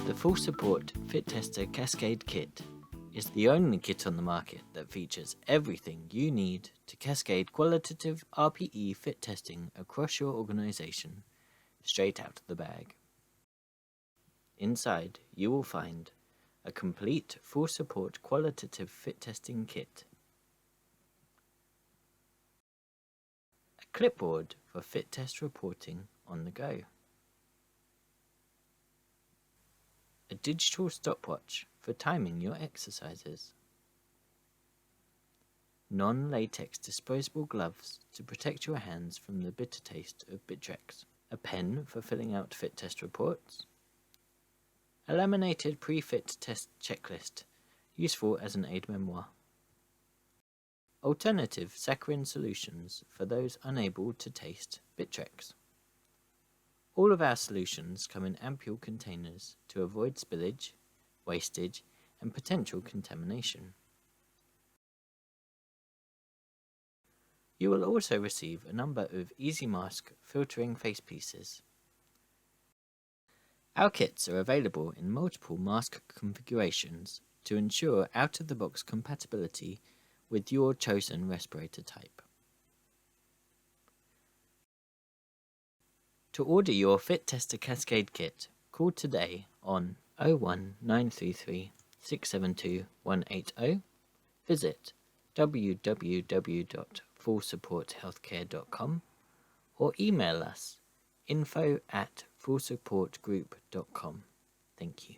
The Full Support Fit Tester Cascade Kit is the only kit on the market that features everything you need to cascade qualitative RPE fit testing across your organization straight out of the bag. Inside, you will find a complete full support qualitative fit testing kit, a clipboard for fit test reporting on the go, a digital stopwatch for timing your exercises, non-latex disposable gloves to protect your hands from the bitter taste of Bitrex, a pen for filling out fit test reports, a laminated pre-fit test checklist useful as an aide-memoire, alternative saccharin solutions for those unable to taste Bitrex. All of our solutions come in ampule containers to avoid spillage, wastage, and potential contamination. You will also receive a number of Easy Mask filtering face pieces. Our kits are available in multiple mask configurations to ensure out-of-the-box compatibility with your chosen respirator type. To order your Fit Tester Cascade Kit, call today on 01933 672 180, visit www.fullsupporthealthcare.com, or email us info@fullsupportgroup.com. Thank you.